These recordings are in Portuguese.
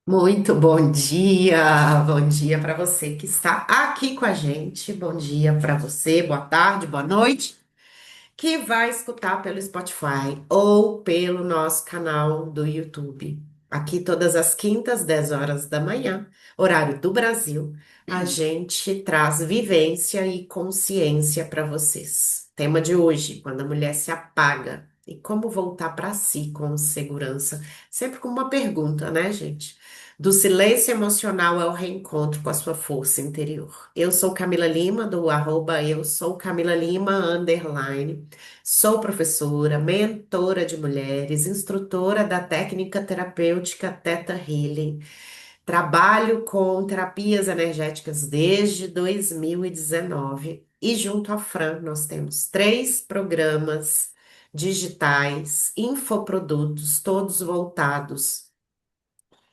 Muito bom dia para você que está aqui com a gente, bom dia para você, boa tarde, boa noite, que vai escutar pelo Spotify ou pelo nosso canal do YouTube. Aqui todas as quintas, 10 horas da manhã, horário do Brasil, a gente traz vivência e consciência para vocês. Tema de hoje, quando a mulher se apaga e como voltar para si com segurança. Sempre com uma pergunta, né, gente? Do silêncio emocional ao reencontro com a sua força interior. Eu sou Camila Lima, do arroba eu sou Camila Lima, underline. Sou professora, mentora de mulheres, instrutora da técnica terapêutica Theta Healing. Trabalho com terapias energéticas desde 2019 e junto à Fran nós temos três programas digitais, infoprodutos, todos voltados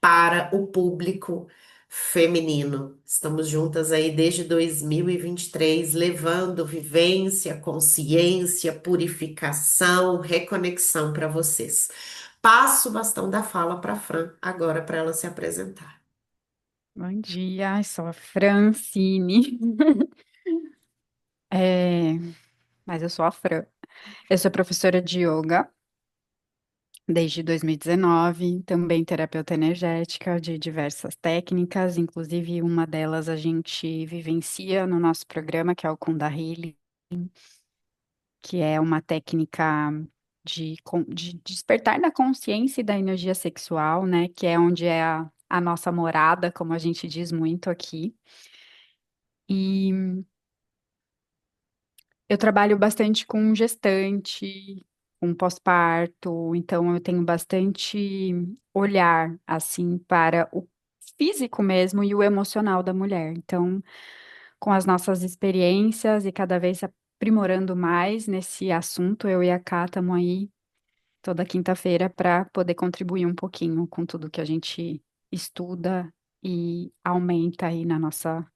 para o público feminino. Estamos juntas aí desde 2023, levando vivência, consciência, purificação, reconexão para vocês. Passo o bastão da fala para a Fran, agora para ela se apresentar. Bom dia, eu sou a Francine. É, mas eu sou a Fran. Eu sou professora de yoga desde 2019, também terapeuta energética de diversas técnicas, inclusive uma delas a gente vivencia no nosso programa, que é o Kundalini, que é uma técnica de despertar da consciência e da energia sexual, né? Que é onde é a nossa morada, como a gente diz muito aqui. E eu trabalho bastante com gestante, com pós-parto, então eu tenho bastante olhar assim para o físico mesmo e o emocional da mulher. Então, com as nossas experiências e cada vez se aprimorando mais nesse assunto, eu e a Ká estamos aí toda quinta-feira para poder contribuir um pouquinho com tudo que a gente estuda e aumenta aí na nossa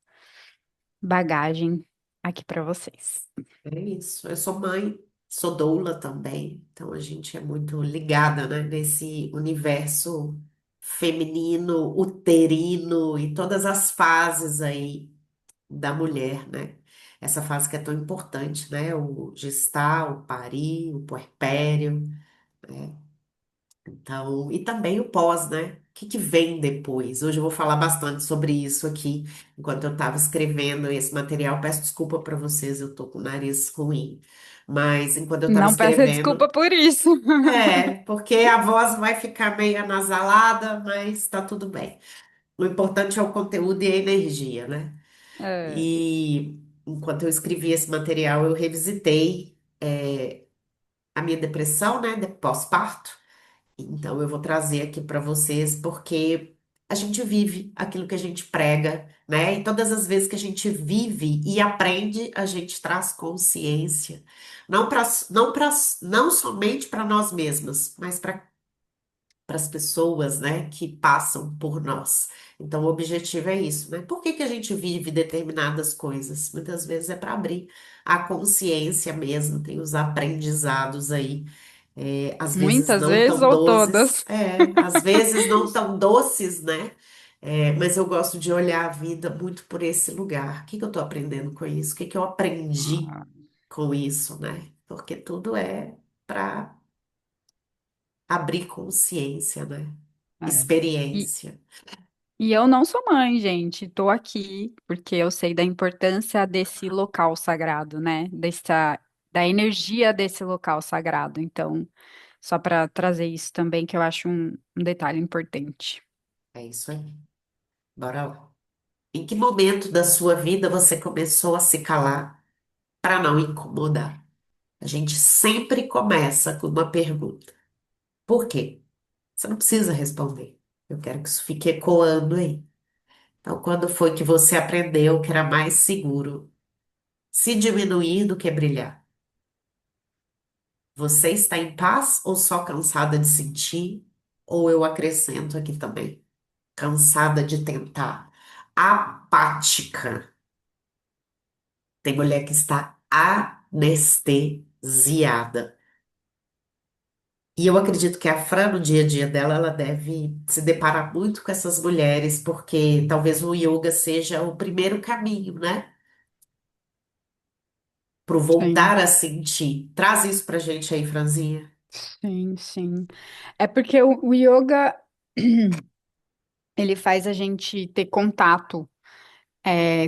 bagagem aqui para vocês. É isso. Eu sou mãe, sou doula também, então a gente é muito ligada, né, nesse universo feminino, uterino e todas as fases aí da mulher, né? Essa fase que é tão importante, né? O gestar, o parir, o puerpério, né? Então, e também o pós, né? O que que vem depois? Hoje eu vou falar bastante sobre isso aqui, enquanto eu estava escrevendo esse material. Peço desculpa para vocês, eu tô com o nariz ruim. Mas enquanto eu estava Não peça escrevendo, desculpa por isso. porque a voz vai ficar meio anasalada, mas tá tudo bem. O importante é o conteúdo e a energia, né? É, E enquanto eu escrevi esse material, eu revisitei a minha depressão, né, de pós-parto. Então eu vou trazer aqui para vocês porque a gente vive aquilo que a gente prega, né? E todas as vezes que a gente vive e aprende, a gente traz consciência, não somente para nós mesmas, mas para as pessoas, né, que passam por nós. Então, o objetivo é isso, né? Por que que a gente vive determinadas coisas? Muitas vezes é para abrir a consciência mesmo, tem os aprendizados aí, às vezes muitas não vezes tão ou doces, todas. às vezes não tão doces, né? Mas eu gosto de olhar a vida muito por esse lugar. O que que eu estou aprendendo com isso? O que que eu aprendi Ah, com isso, né? Porque tudo é para abrir consciência, né? é. E, Experiência. e eu não sou mãe, gente. Estou aqui porque eu sei da importância desse local sagrado, né? Da energia desse local sagrado. Então, só para trazer isso também, que eu acho um detalhe importante. É isso aí. Bora lá. Em que momento da sua vida você começou a se calar para não incomodar? A gente sempre começa com uma pergunta. Por quê? Você não precisa responder. Eu quero que isso fique ecoando aí. Então, quando foi que você aprendeu que era mais seguro se diminuir do que brilhar? Você está em paz ou só cansada de sentir? Ou eu acrescento aqui também, cansada de tentar? Apática. Tem mulher que está anestesiada. E eu acredito que a Fran, no dia a dia dela, ela deve se deparar muito com essas mulheres, porque talvez o yoga seja o primeiro caminho, né? Pro Sim, voltar a sentir. Traz isso pra gente aí, Franzinha. sim, sim. É porque o yoga, ele faz a gente ter contato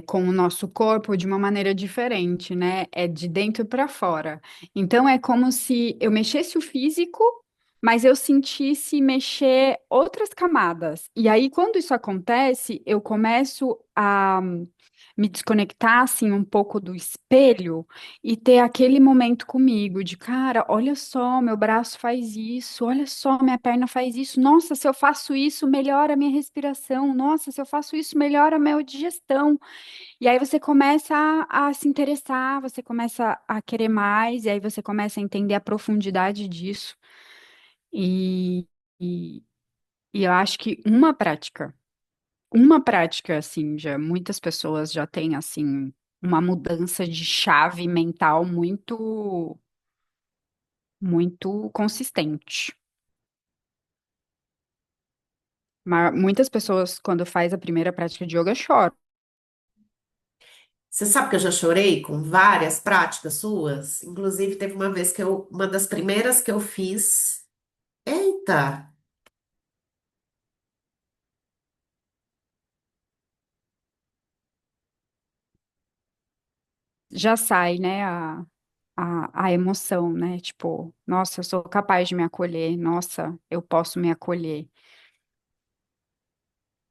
com o nosso corpo de uma maneira diferente, né? É de dentro para fora. Então é como se eu mexesse o físico, mas eu sentisse mexer outras camadas. E aí, quando isso acontece, eu começo a me desconectar assim um pouco do espelho e ter aquele momento comigo de, cara, olha só, meu braço faz isso, olha só, minha perna faz isso. Nossa, se eu faço isso, melhora a minha respiração. Nossa, se eu faço isso, melhora a minha digestão. E aí você começa a se interessar, você começa a querer mais, e aí você começa a entender a profundidade disso. E, e, e eu acho que uma prática, assim, já muitas pessoas já têm, assim, uma mudança de chave mental muito, muito consistente. Mas muitas pessoas, quando faz a primeira prática de yoga, choram. Você sabe que eu já chorei com várias práticas suas? Inclusive, teve uma vez que uma das primeiras que eu fiz. Eita! Já sai, né, a emoção, né? Tipo, nossa, eu sou capaz de me acolher, nossa, eu posso me acolher.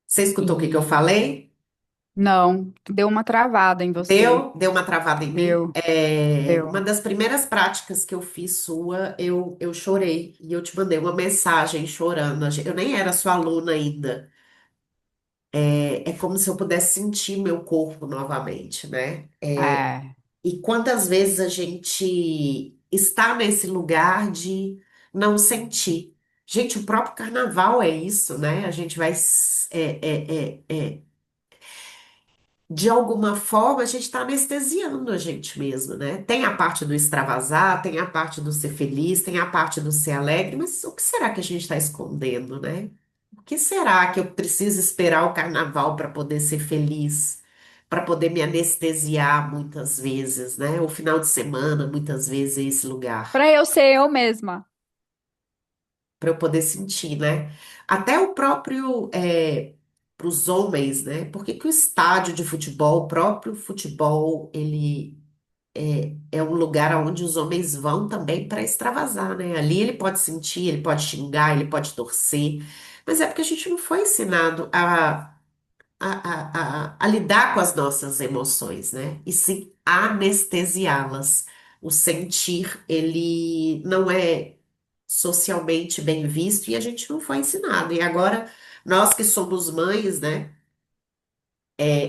Você escutou o que que eu E falei? não, deu uma travada em você. Deu uma travada em mim. Deu, É, uma deu. das primeiras práticas que eu fiz sua, eu chorei. E eu te mandei uma mensagem chorando. Eu nem era sua aluna ainda. É como se eu pudesse sentir meu corpo novamente, né? É, E quantas vezes a gente está nesse lugar de não sentir? Gente, o próprio carnaval é isso, né? A gente vai. De alguma forma, a gente está anestesiando a gente mesmo, né? Tem a parte do extravasar, tem a parte do ser feliz, tem a parte do ser alegre, mas o que será que a gente está escondendo, né? O que será que eu preciso esperar o carnaval para poder ser feliz, para poder me anestesiar muitas vezes, né? O final de semana, muitas vezes, é esse lugar, para eu ser eu mesma. para eu poder sentir, né? Até o próprio, para os homens, né? Por que que o estádio de futebol, o próprio futebol, ele é um lugar onde os homens vão também para extravasar, né? Ali ele pode sentir, ele pode xingar, ele pode torcer, mas é porque a gente não foi ensinado a lidar com as nossas emoções, né? E sim anestesiá-las. O sentir, ele não é socialmente bem visto e a gente não foi ensinado. E agora, nós que somos mães, né?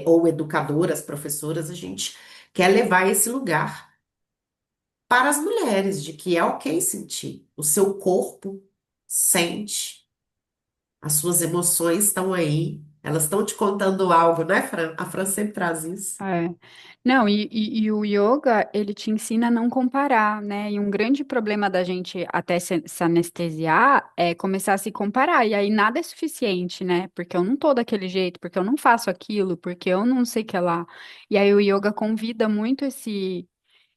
Ou educadoras, professoras, a gente quer levar esse lugar para as mulheres, de que é ok sentir. O seu corpo sente, as suas emoções estão aí, elas estão te contando algo, né, Fran? A Fran sempre traz isso. É. Não, e o yoga, ele te ensina a não comparar, né? E um grande problema da gente até se anestesiar é começar a se comparar. E aí nada é suficiente, né? Porque eu não tô daquele jeito, porque eu não faço aquilo, porque eu não sei o que lá. E aí o yoga convida muito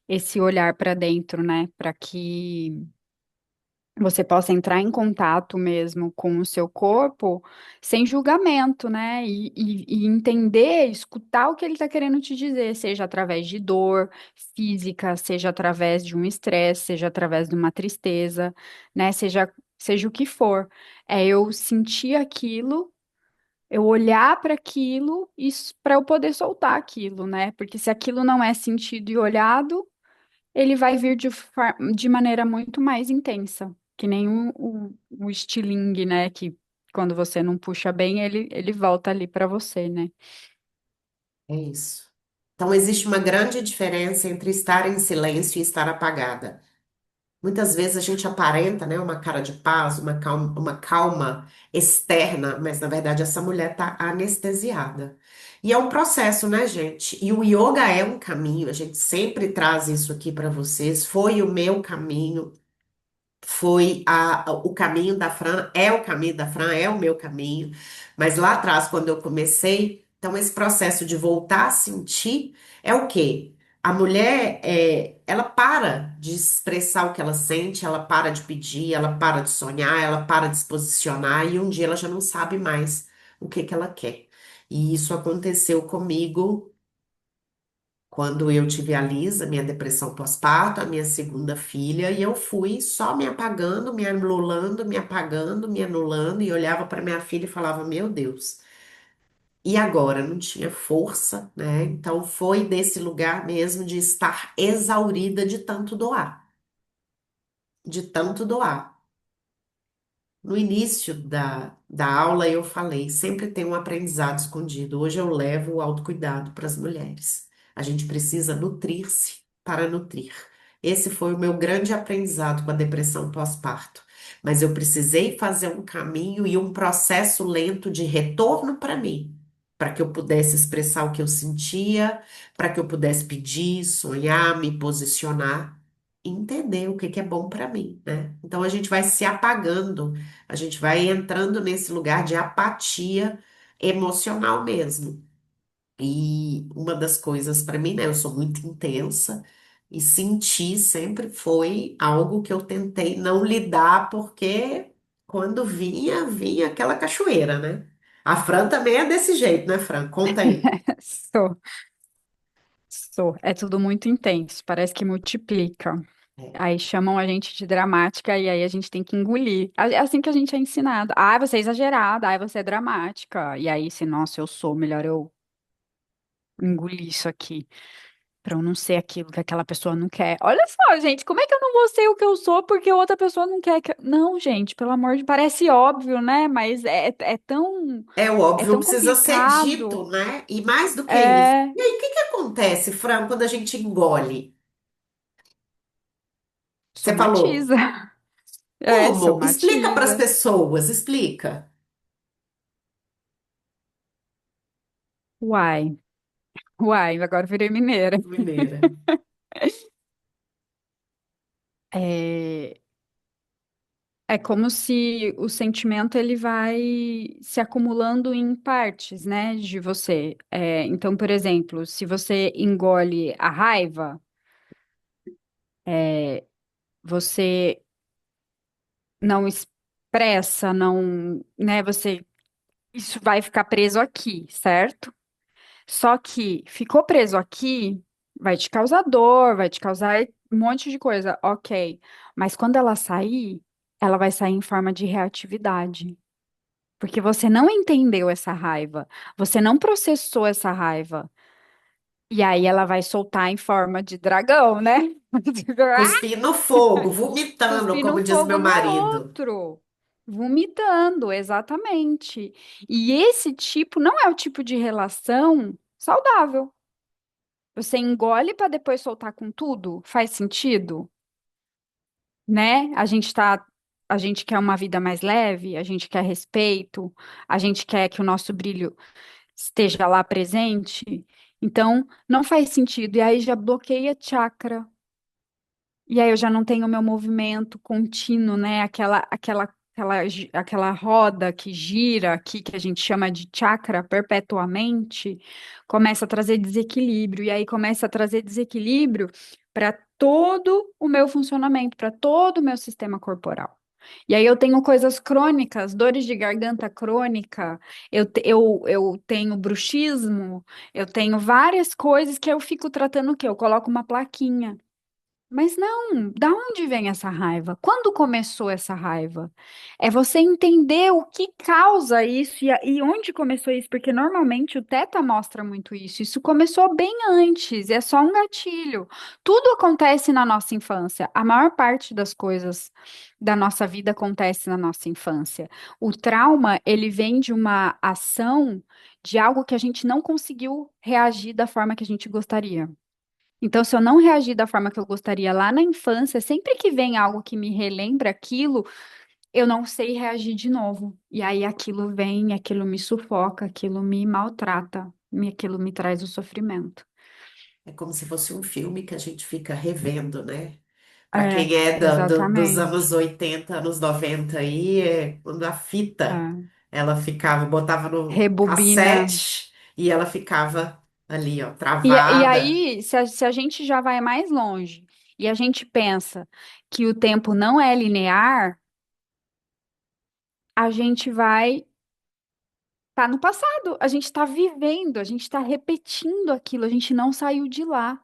esse olhar para dentro, né? Para que você possa entrar em contato mesmo com o seu corpo sem julgamento, né? E entender, escutar o que ele está querendo te dizer, seja através de dor física, seja através de um estresse, seja através de uma tristeza, né? Seja o que for. É eu sentir aquilo, eu olhar para aquilo e para eu poder soltar aquilo, né? Porque se aquilo não é sentido e olhado, ele vai vir de maneira muito mais intensa, que nem o estilingue, né? Que quando você não puxa bem, ele volta ali para você, né? É isso. Então, existe uma grande diferença entre estar em silêncio e estar apagada. Muitas vezes a gente aparenta, né, uma cara de paz, uma calma externa, mas na verdade essa mulher está anestesiada. E é um processo, né, gente? E o yoga é um caminho, a gente sempre traz isso aqui para vocês. Foi o meu caminho. o caminho da Fran, é o caminho da Fran, é o meu caminho. Mas lá atrás, quando eu comecei, então esse processo de voltar a sentir é o quê? A mulher, ela para de expressar o que ela sente, ela para de pedir, ela para de sonhar, ela para de se posicionar e um dia ela já não sabe mais o que que ela quer. E isso aconteceu comigo quando eu tive a Lisa, minha depressão pós-parto, a minha segunda filha, e eu fui só me apagando, me anulando, me apagando, me anulando, e olhava para minha filha e falava: Meu Deus. E agora? Não tinha força, né? Então foi desse lugar mesmo de estar exaurida de tanto doar, de tanto doar. No início da aula eu falei, sempre tem um aprendizado escondido. Hoje eu levo o autocuidado para as mulheres. A gente precisa nutrir-se para nutrir. Esse foi o meu grande aprendizado com a depressão pós-parto. Mas eu precisei fazer um caminho e um processo lento de retorno para mim, para que eu pudesse expressar o que eu sentia, para que eu pudesse pedir, sonhar, me posicionar, e entender o que que é bom para mim, né? Então a gente vai se apagando, a gente vai entrando nesse lugar de apatia emocional mesmo. E uma das coisas para mim, né, eu sou muito intensa e sentir sempre foi algo que eu tentei não lidar, porque quando vinha, vinha aquela cachoeira, né? A Fran também é desse jeito, né, Fran? Conta aí. Sou, sou. É tudo muito intenso, parece que multiplica. É, Aí chamam a gente de dramática e aí a gente tem que engolir. É assim que a gente é ensinado. Ah, você é exagerada, ah, você é dramática. E aí, se, nossa, eu sou, melhor eu engolir isso aqui, pra eu não ser aquilo que aquela pessoa não quer. Olha só, gente, como é que eu não vou ser o que eu sou porque outra pessoa não quer que... Não, gente, pelo amor de... Parece óbvio, né? Mas o é óbvio tão precisa ser dito, complicado. né? E mais do que isso. É, E aí, o que que acontece, Fran, quando a gente engole? Você falou. somatiza. É, Como? Explica para as somatiza. pessoas, explica. Uai, uai, agora eu virei mineira. Mineira. É, é como se o sentimento ele vai se acumulando em partes, né, de você. É, então, por exemplo, se você engole a raiva, você não expressa, não, né, você, isso vai ficar preso aqui, certo? Só que ficou preso aqui, vai te causar dor, vai te causar um monte de coisa, ok. Mas quando ela sair, ela vai sair em forma de reatividade. Porque você não entendeu essa raiva, você não processou essa raiva. E aí ela vai soltar em forma de dragão, né? Tipo, Cuspir no fogo, vomitando, cuspir no como diz fogo meu no marido. outro. Vomitando, exatamente. E esse tipo não é o tipo de relação saudável. Você engole para depois soltar com tudo? Faz sentido? Né? A gente quer uma vida mais leve, a gente quer respeito, a gente quer que o nosso brilho esteja lá presente. Então, não faz sentido. E aí já bloqueia chakra. E aí eu já não tenho o meu movimento contínuo, né? Aquela roda que gira aqui, que a gente chama de chakra perpetuamente, começa a trazer desequilíbrio. E aí começa a trazer desequilíbrio para todo o meu funcionamento, para todo o meu sistema corporal. E aí eu tenho coisas crônicas, dores de garganta crônica, eu tenho bruxismo, eu tenho várias coisas que eu fico tratando o quê? Eu coloco uma plaquinha. Mas não, da onde vem essa raiva? Quando começou essa raiva? É você entender o que causa isso e onde começou isso, porque normalmente o Teta mostra muito isso. Isso começou bem antes, é só um gatilho. Tudo acontece na nossa infância. A maior parte das coisas da nossa vida acontece na nossa infância. O trauma, ele vem de uma ação de algo que a gente não conseguiu reagir da forma que a gente gostaria. Então, se eu não reagir da forma que eu gostaria lá na infância, sempre que vem algo que me relembra aquilo, eu não sei reagir de novo. E aí aquilo vem, aquilo me sufoca, aquilo me maltrata, aquilo me traz o sofrimento. É como se fosse um filme que a gente fica revendo, né? Para quem é dos anos exatamente. 80 anos 90 aí, quando a fita É. ela ficava, botava no Rebobina. cassete e ela ficava ali, ó, E travada. aí, se a gente já vai mais longe e a gente pensa que o tempo não é linear, a gente vai estar no passado, a gente está vivendo, a gente está repetindo aquilo, a gente não saiu de lá.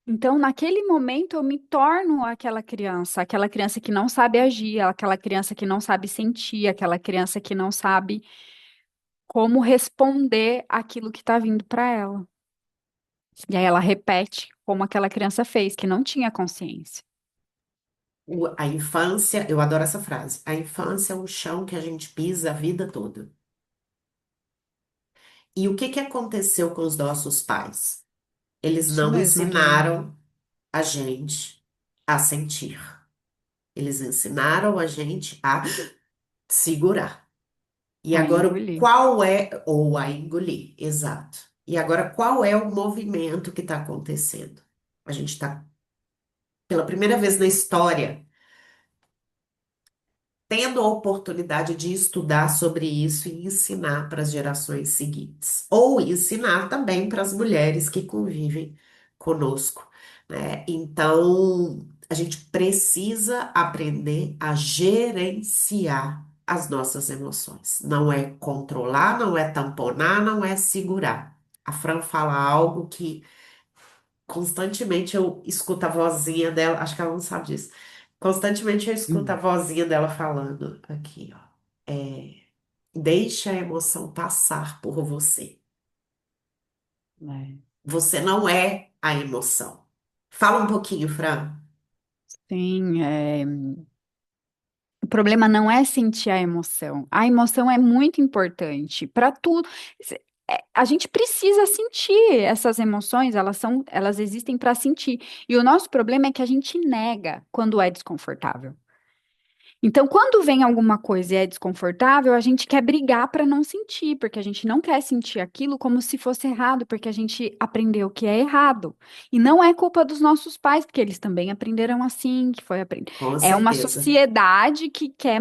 Então, naquele momento, eu me torno aquela criança que não sabe agir, aquela criança que não sabe sentir, aquela criança que não sabe como responder aquilo que está vindo para ela. E aí ela repete como aquela criança fez, que não tinha consciência. A infância, eu adoro essa frase. A infância é o chão que a gente pisa a vida toda. E o que que aconteceu com os nossos pais? Eles Isso não mesmo, Aline. ensinaram a gente a sentir. Eles ensinaram a gente a segurar. E A agora, engolir. qual é, ou a engolir, exato. E agora, qual é o movimento que está acontecendo? A gente está, pela primeira vez na história, tendo a oportunidade de estudar sobre isso e ensinar para as gerações seguintes. Ou ensinar também para as mulheres que convivem conosco, né? Então, a gente precisa aprender a gerenciar as nossas emoções. Não é controlar, não é tamponar, não é segurar. A Fran fala algo que constantemente eu escuto a vozinha dela, acho que ela não sabe disso. Constantemente eu escuto a Hum. vozinha dela falando aqui, ó. Deixa a emoção passar por você. É. Você não é a emoção. Fala um pouquinho, Fran. Sim, o problema não é sentir a emoção. A emoção é muito importante para tudo. A gente precisa sentir essas emoções, elas existem para sentir. E o nosso problema é que a gente nega quando é desconfortável. Então, quando vem alguma coisa e é desconfortável, a gente quer brigar para não sentir, porque a gente não quer sentir aquilo como se fosse errado, porque a gente aprendeu que é errado. E não é culpa dos nossos pais, porque eles também aprenderam assim, que foi aprender. Com É uma certeza. sociedade que quer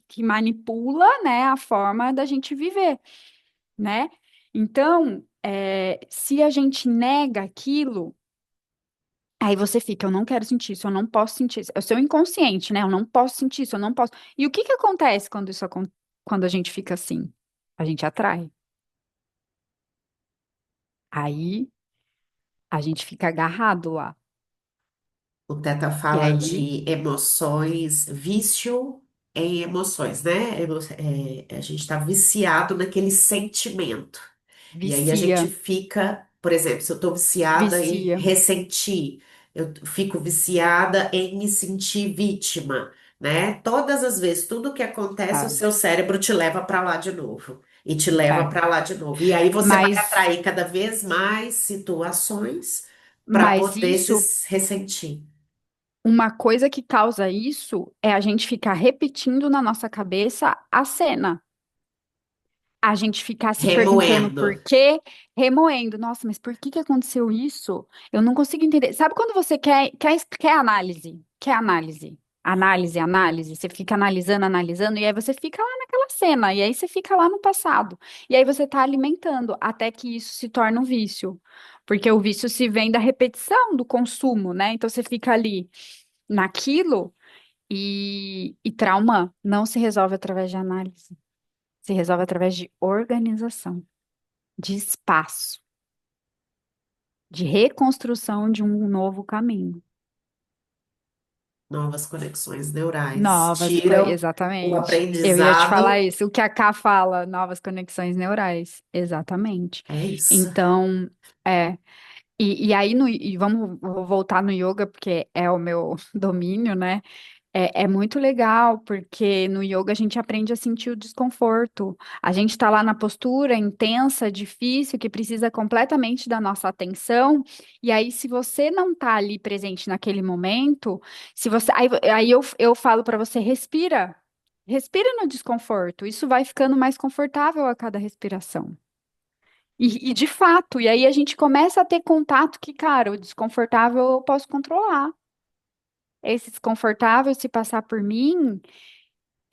que manipula, né, a forma da gente viver, né? Então, se a gente nega aquilo, aí você fica, eu não quero sentir isso, eu não posso sentir isso. É o seu inconsciente, né? Eu não posso sentir isso, eu não posso. E o que que acontece quando a gente fica assim? A gente atrai. Aí a gente fica agarrado lá. O Teta E fala aí de emoções, vício em emoções, né? A gente está viciado naquele sentimento. E aí a gente vicia, fica, por exemplo, se eu estou viciada em vicia. ressentir, eu fico viciada em me sentir vítima, né? Todas as vezes, tudo que acontece, o É, seu cérebro te leva para lá de novo. E te leva é. para lá de novo. E aí você vai Mas, atrair cada vez mais situações para mas poder isso, se ressentir. uma coisa que causa isso é a gente ficar repetindo na nossa cabeça a cena. A gente ficar se perguntando Remoendo. por quê, remoendo. Nossa, mas por que que aconteceu isso? Eu não consigo entender. Sabe quando você quer análise? Quer análise? Análise, análise. Você fica analisando, analisando, e aí você fica lá naquela cena, e aí você fica lá no passado. E aí você tá alimentando até que isso se torna um vício. Porque o vício se vem da repetição, do consumo, né? Então você fica ali naquilo, e trauma não se resolve através de análise. Se resolve através de organização, de espaço, de reconstrução de um novo caminho. Novas conexões neurais. Tiram o Exatamente. Eu ia te falar aprendizado. isso. O que a Ká fala, novas conexões neurais. Exatamente. É isso. Então, é. E aí, vou voltar no yoga, porque é o meu domínio, né? É muito legal, porque no yoga a gente aprende a sentir o desconforto. A gente está lá na postura intensa, difícil, que precisa completamente da nossa atenção. E aí, se você não está ali presente naquele momento, se você, aí eu falo para você, respira. Respira no desconforto. Isso vai ficando mais confortável a cada respiração. E de fato, e aí a gente começa a ter contato que, cara, o desconfortável eu posso controlar. esse desconfortável, se passar por mim,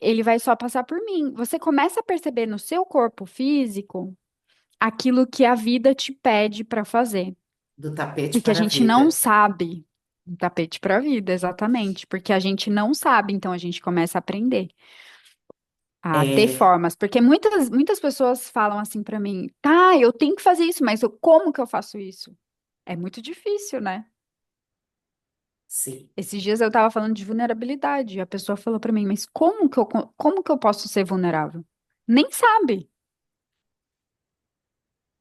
ele vai só passar por mim. Você começa a perceber no seu corpo físico aquilo que a vida te pede para fazer. Do tapete Porque a para a gente não vida. sabe. Um tapete para a vida, exatamente. Porque a gente não sabe, então a gente começa a aprender a ter É, formas. Porque muitas pessoas falam assim para mim: tá, eu tenho que fazer isso, mas como que eu faço isso? É muito difícil, né? sim. Esses dias eu estava falando de vulnerabilidade. E a pessoa falou para mim: mas como que eu posso ser vulnerável? Nem sabe.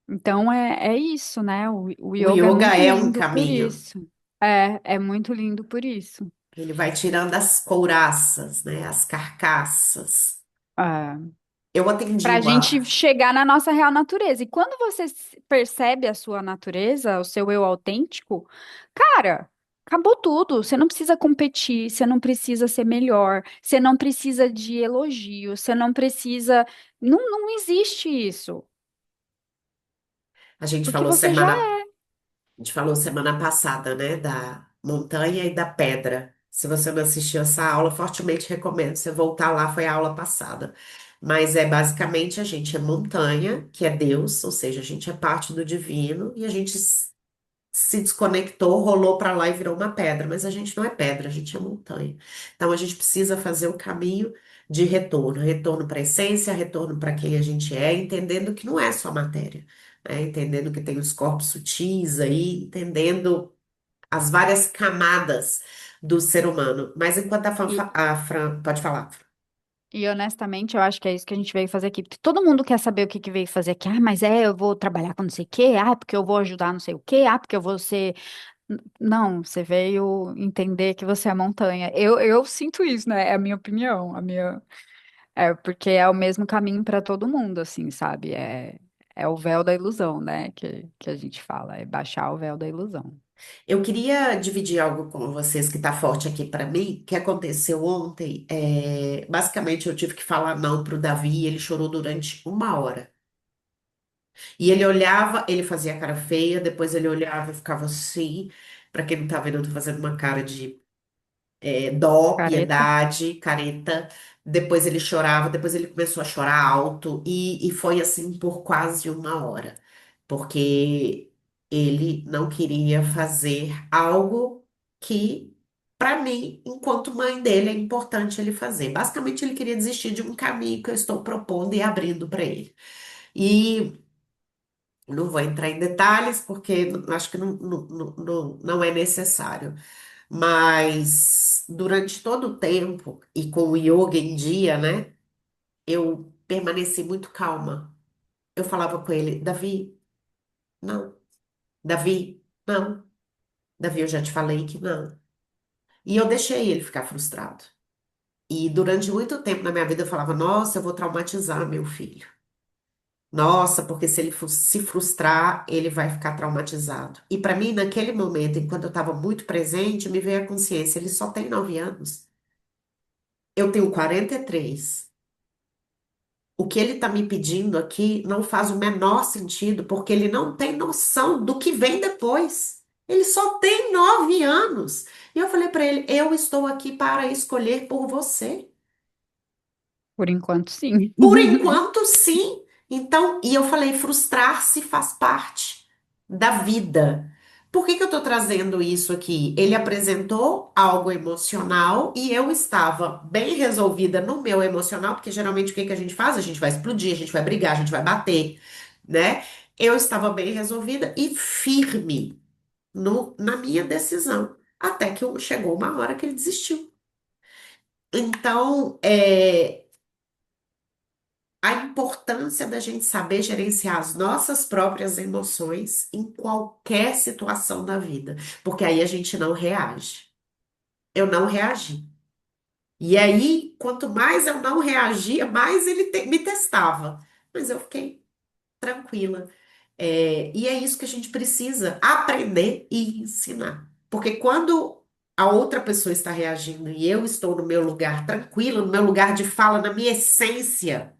Então é isso, né? O O yoga é yoga muito é um lindo por caminho. isso. É muito lindo por isso. Ele vai tirando as couraças, né? As carcaças. É, Eu atendi para a gente uma. chegar na nossa real natureza. E quando você percebe a sua natureza, o seu eu autêntico, cara, acabou tudo. Você não precisa competir, você não precisa ser melhor, você não precisa de elogio, você não precisa. Não, não existe isso. A gente Porque falou você já semana, a gente falou semana passada, né? Da montanha e da pedra. Se você não assistiu essa aula, fortemente recomendo você voltar lá, foi a aula passada. Mas é basicamente a gente é montanha, que é Deus, ou seja, a gente é parte do divino, e a gente se desconectou, rolou para lá e virou uma pedra, mas a gente não é pedra, a gente é montanha. Então a gente precisa fazer o caminho de retorno, retorno para a essência, retorno para quem a gente é, entendendo que não é só matéria, né? Entendendo que tem os corpos sutis aí, entendendo as várias camadas do ser humano. Mas enquanto a Fran pode falar. E honestamente, eu acho que é isso que a gente veio fazer aqui. Porque todo mundo quer saber o que que veio fazer aqui. Ah, mas eu vou trabalhar com não sei o quê. Ah, porque eu vou ajudar não sei o quê. Ah, porque eu vou ser. Não, você veio entender que você é montanha. Eu sinto isso, né? É a minha opinião. Porque é o mesmo caminho para todo mundo, assim, sabe? É o véu da ilusão, né? Que a gente fala. É baixar o véu da ilusão. Eu queria dividir algo com vocês que está forte aqui para mim, que aconteceu ontem. Basicamente, eu tive que falar não para o Davi e ele chorou durante uma hora. E ele olhava, ele fazia cara feia, depois ele olhava e ficava assim. Para quem não tá vendo, eu tô fazendo uma cara de dó, Careta? piedade, careta. Depois ele chorava, depois ele começou a chorar alto e foi assim por quase uma hora, porque ele não queria fazer algo que, para mim, enquanto mãe dele, é importante ele fazer. Basicamente, ele queria desistir de um caminho que eu estou propondo e abrindo para ele. E não vou entrar em detalhes, porque acho que não é necessário. Mas durante todo o tempo, e com o yoga em dia, né, eu permaneci muito calma. Eu falava com ele, Davi, não. Davi, não. Davi, eu já te falei que não. E eu deixei ele ficar frustrado. E durante muito tempo na minha vida eu falava, nossa, eu vou traumatizar meu filho. Nossa, porque se ele se frustrar, ele vai ficar traumatizado. E para mim, naquele momento, enquanto eu estava muito presente, me veio a consciência, ele só tem 9 anos. Eu tenho 43. O que ele está me pedindo aqui não faz o menor sentido, porque ele não tem noção do que vem depois. Ele só tem 9 anos. E eu falei para ele: eu estou aqui para escolher por você. Por enquanto, sim. Por enquanto, sim. Então, e eu falei: frustrar-se faz parte da vida. Por que que eu estou trazendo isso aqui? Ele apresentou algo emocional e eu estava bem resolvida no meu emocional, porque geralmente o que que a gente faz? A gente vai explodir, a gente vai brigar, a gente vai bater, né? Eu estava bem resolvida e firme na minha decisão, até que chegou uma hora que ele desistiu. Então, a importância da gente saber gerenciar as nossas próprias emoções em qualquer situação da vida, porque aí a gente não reage. Eu não reagi. E aí, quanto mais eu não reagia, mais ele me testava. Mas eu fiquei tranquila. E é isso que a gente precisa aprender e ensinar. Porque quando a outra pessoa está reagindo e eu estou no meu lugar tranquila, no meu lugar de fala, na minha essência,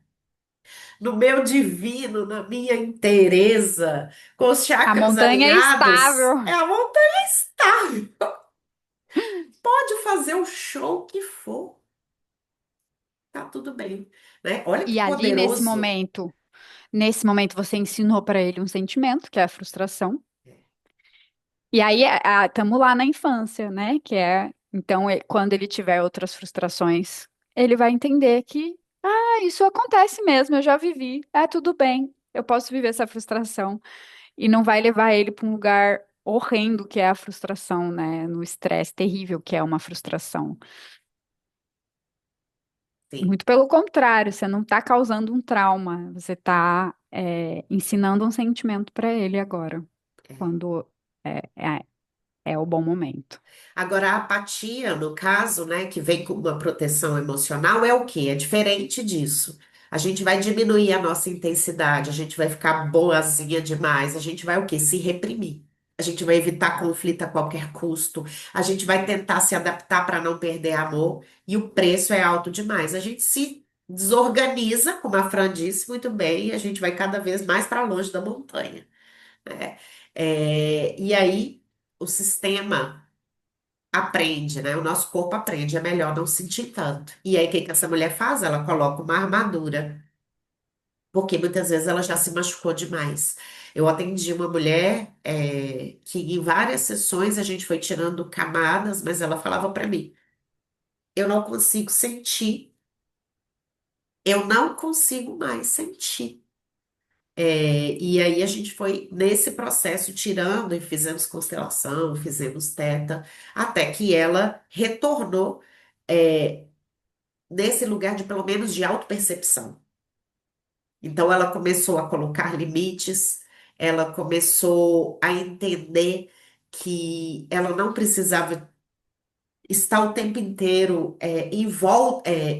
no meu divino, na minha inteireza, com os A chakras montanha é alinhados, estável. é a montanha estável. pode fazer o show que for, tá tudo bem, né? Olha que E ali poderoso. nesse momento você ensinou para ele um sentimento, que é a frustração. E aí estamos lá na infância, né? Que é, então, quando ele tiver outras frustrações, ele vai entender que, isso acontece mesmo, eu já vivi, tudo bem, eu posso viver essa frustração. E não vai levar ele para um lugar horrendo que é a frustração, né? No estresse terrível que é uma frustração. Sim, Muito pelo contrário, você não está causando um trauma, você está ensinando um sentimento para ele agora, é. quando é o bom momento. Agora, a apatia, no caso, né, que vem com uma proteção emocional, é o quê? É diferente disso. A gente vai diminuir a nossa intensidade, a gente vai ficar boazinha demais, a gente vai o quê? Se reprimir. A gente vai evitar conflito a qualquer custo, a gente vai tentar se adaptar para não perder amor, e o preço é alto demais. A gente se desorganiza, como a Fran disse muito bem, e a gente vai cada vez mais para longe da montanha, né? E aí, o sistema aprende, né? O nosso corpo aprende, é melhor não sentir tanto. E aí, o que que essa mulher faz? Ela coloca uma armadura, porque muitas vezes ela já se machucou demais. Eu atendi uma mulher que em várias sessões a gente foi tirando camadas, mas ela falava para mim: eu não consigo sentir, eu não consigo mais sentir. E aí a gente foi nesse processo tirando e fizemos constelação, fizemos teta, até que ela retornou é, nesse lugar de pelo menos de autopercepção. Então ela começou a colocar limites, ela começou a entender que ela não precisava estar o tempo inteiro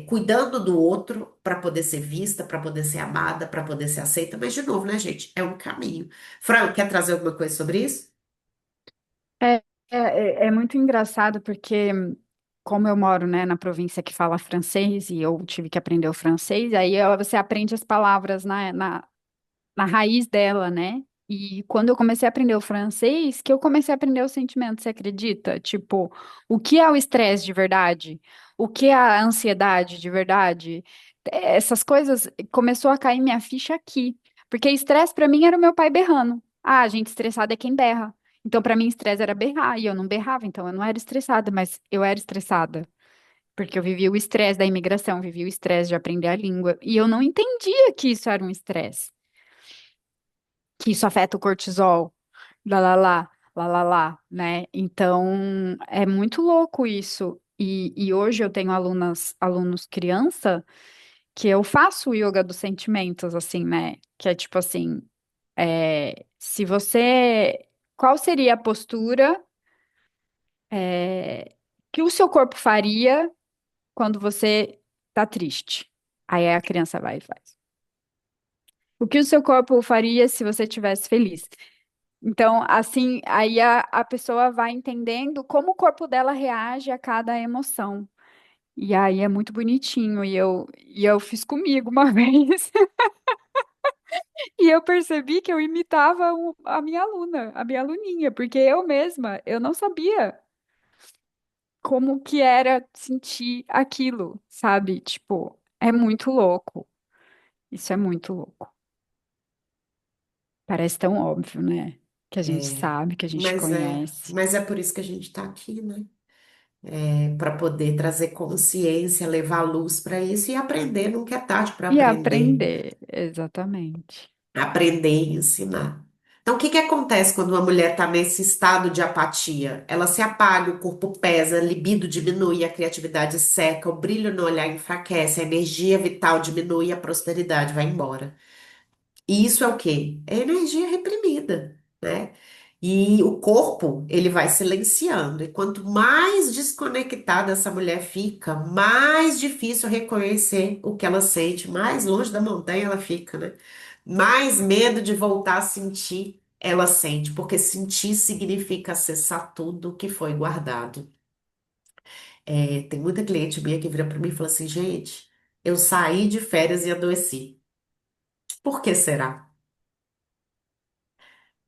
cuidando do outro para poder ser vista, para poder ser amada, para poder ser aceita. Mas de novo, né, gente? É um caminho. Fran, quer trazer alguma coisa sobre isso? É, é muito engraçado porque, como eu moro, né, na província que fala francês e eu tive que aprender o francês, aí você aprende as palavras na raiz dela, né? E quando eu comecei a aprender o francês, que eu comecei a aprender o sentimento, você acredita? Tipo, o que é o estresse de verdade? O que é a ansiedade de verdade? Essas coisas começou a cair minha ficha aqui. Porque estresse pra mim era o meu pai berrando. Ah, gente estressada é quem berra. Então, pra mim, estresse era berrar, e eu não berrava, então eu não era estressada, mas eu era estressada. Porque eu vivia o estresse da imigração, vivia o estresse de aprender a língua, e eu não entendia que isso era um estresse, que isso afeta o cortisol, lá, né? Então, é muito louco isso. E hoje eu tenho alunos criança, que eu faço o yoga dos sentimentos, assim, né? Que é tipo assim, se você, qual seria a postura, que o seu corpo faria quando você tá triste? Aí a criança vai e faz. O que o seu corpo faria se você estivesse feliz? Então, assim, aí a pessoa vai entendendo como o corpo dela reage a cada emoção. E aí é muito bonitinho. E eu fiz comigo uma vez. E eu percebi que eu imitava a minha aluna, a minha aluninha, porque eu mesma, eu não sabia como que era sentir aquilo, sabe? Tipo, é muito louco. Isso é muito louco. Parece tão óbvio, né? Que a gente É, sabe, que a gente conhece. mas é por isso que a gente está aqui, né? Para poder trazer consciência, levar luz para isso e aprender. Nunca é tarde para E aprender. aprender, exatamente. Aprender e ensinar. Então, o que que acontece quando uma mulher está nesse estado de apatia? Ela se apaga, o corpo pesa, a libido diminui, a criatividade seca, o brilho no olhar enfraquece, a energia vital diminui, a prosperidade vai embora. E isso é o quê? É energia reprimida, né? E o corpo, ele vai silenciando. E quanto mais desconectada essa mulher fica, mais difícil reconhecer o que ela sente, mais longe da montanha ela fica, né? Mais medo de voltar a sentir ela sente, porque sentir significa acessar tudo que foi guardado. Tem muita cliente minha que vira para mim e fala assim, gente, eu saí de férias e adoeci. Por que será?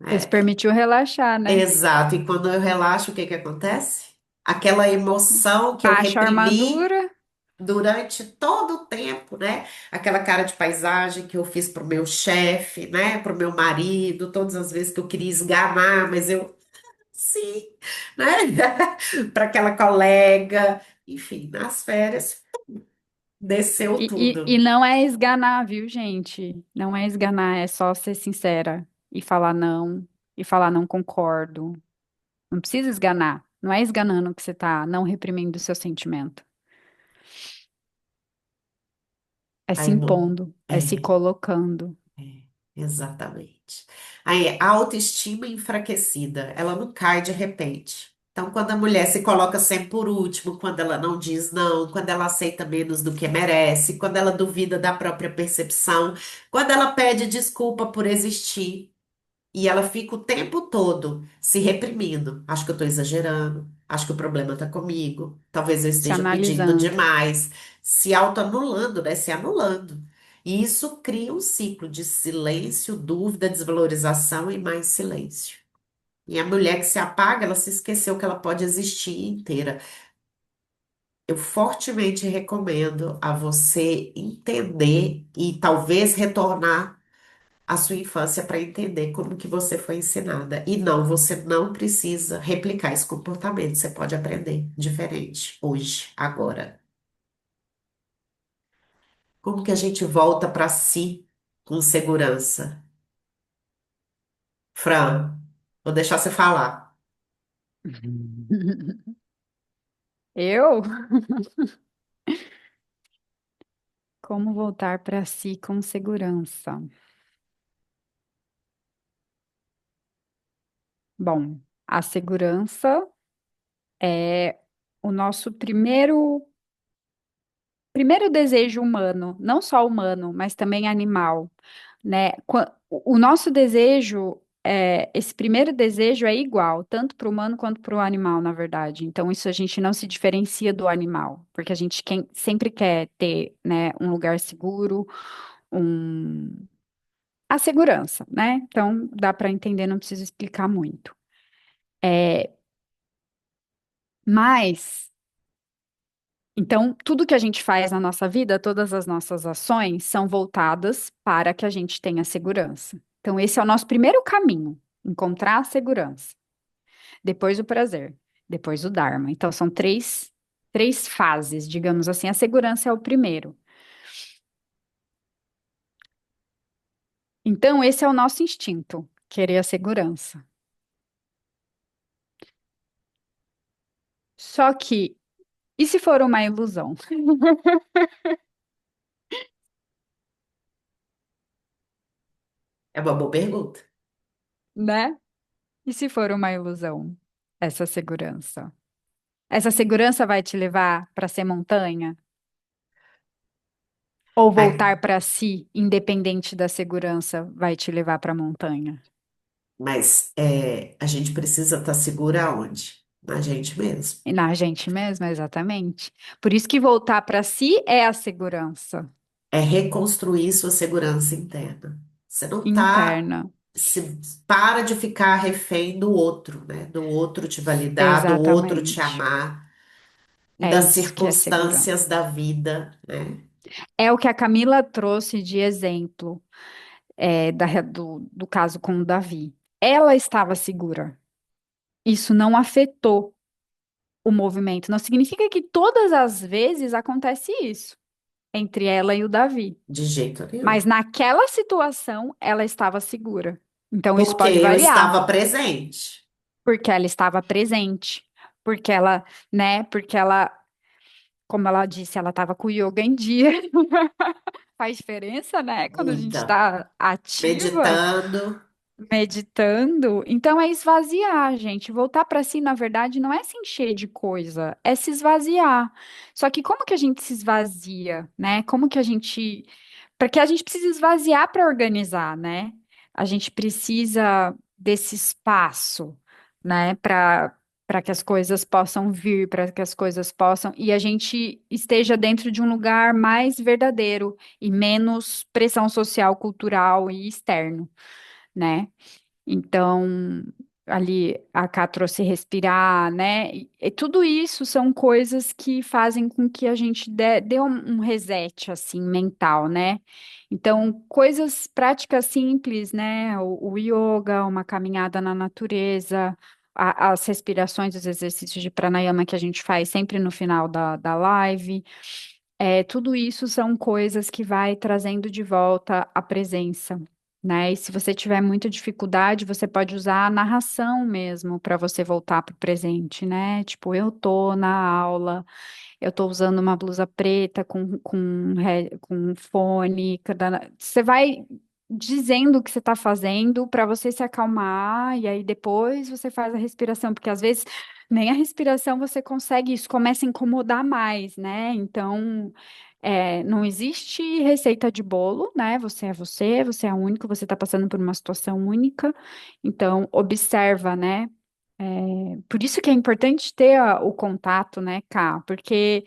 Você se É, permitiu relaxar, né? exato. E quando eu relaxo, o que que acontece? aquela emoção que eu Baixa a reprimi armadura. durante todo o tempo, né? Aquela cara de paisagem que eu fiz pro meu chefe, né? Pro meu marido, todas as vezes que eu queria esganar, mas eu, sim, né? Para aquela colega, enfim, nas férias desceu E tudo. não é esganar, viu, gente? Não é esganar, é só ser sincera e falar não concordo. Não precisa esganar. Não é esganando que você tá não reprimindo o seu sentimento. É se Aí, não. impondo, é se É. colocando. É, exatamente. Aí, a autoestima enfraquecida, ela não cai de repente. Então, quando a mulher se coloca sempre por último, quando ela não diz não, quando ela aceita menos do que merece, quando ela duvida da própria percepção, quando ela pede desculpa por existir, e ela fica o tempo todo se reprimindo. Acho que eu estou exagerando. Acho que o problema está comigo. Talvez eu Se esteja pedindo analisando. demais. Se autoanulando, né? Se anulando. E isso cria um ciclo de silêncio, dúvida, desvalorização e mais silêncio. E a mulher que se apaga, ela se esqueceu que ela pode existir inteira. Eu fortemente recomendo a você entender e talvez retornar a sua infância para entender como que você foi ensinada. E não, você não precisa replicar esse comportamento. Você pode aprender diferente hoje, agora. Como que a gente volta para si com segurança? Fran, vou deixar você falar. Eu? Como voltar para si com segurança? Bom, a segurança é o nosso primeiro desejo humano, não só humano, mas também animal, né? O nosso desejo, esse primeiro desejo é igual, tanto para o humano quanto para o animal, na verdade. Então, isso a gente não se diferencia do animal, porque a gente sempre quer ter, né, um lugar seguro, um... a segurança, né? Então, dá para entender, não preciso explicar muito. Mas então, tudo que a gente faz na nossa vida, todas as nossas ações são voltadas para que a gente tenha segurança. Então, esse é o nosso primeiro caminho, encontrar a segurança. Depois o prazer, depois o Dharma. Então, são três fases, digamos assim. A segurança é o primeiro. Então, esse é o nosso instinto, querer a segurança. Só que, e se for uma ilusão, É uma boa pergunta. né? E se for uma ilusão, essa segurança? Essa segurança vai te levar para ser montanha? Ou Mas, voltar para si, independente da segurança, vai te levar para a montanha? a gente precisa estar segura aonde? Na gente mesmo. E na gente mesma, exatamente. Por isso que voltar para si é a segurança É reconstruir sua segurança interna. Você não tá, interna. se para de ficar refém do outro, né? Do outro te validar, do outro te Exatamente. amar e É das isso que é circunstâncias segurança. da vida, né? É o que a Camila trouxe de exemplo, do caso com o Davi. Ela estava segura. Isso não afetou o movimento. Não significa que todas as vezes acontece isso entre ela e o Davi. De jeito Mas nenhum. naquela situação, ela estava segura. Então, isso Porque pode eu variar, estava presente. porque ela estava presente, porque ela, né, porque ela, como ela disse, ela estava com o yoga em dia. Faz diferença, né, quando a gente Muita. está ativa. Meditando. Meditando, então é esvaziar, gente. Voltar para si, na verdade, não é se encher de coisa, é se esvaziar. Só que como que a gente se esvazia, né? Como que a gente. Porque a gente precisa esvaziar para organizar, né? A gente precisa desse espaço, né? Para que as coisas possam vir, para que as coisas possam. E a gente esteja dentro de um lugar mais verdadeiro e menos pressão social, cultural e externo, né? Então, ali a Ká trouxe respirar, né? E tudo isso são coisas que fazem com que a gente dê um reset assim mental, né? Então, coisas práticas simples, né? O yoga, uma caminhada na natureza, as respirações, os exercícios de pranayama que a gente faz sempre no final da live. Tudo isso são coisas que vai trazendo de volta a presença, né? E se você tiver muita dificuldade, você pode usar a narração mesmo para você voltar para o presente, né? Tipo, eu tô na aula, eu tô usando uma blusa preta com um fone. Você vai dizendo o que você está fazendo para você se acalmar, e aí depois você faz a respiração, porque às vezes nem a respiração você consegue, isso começa a incomodar mais, né? Então, não existe receita de bolo, né? Você é único, você está passando por uma situação única, então observa, né? Por isso que é importante ter o contato, né, Ká? Porque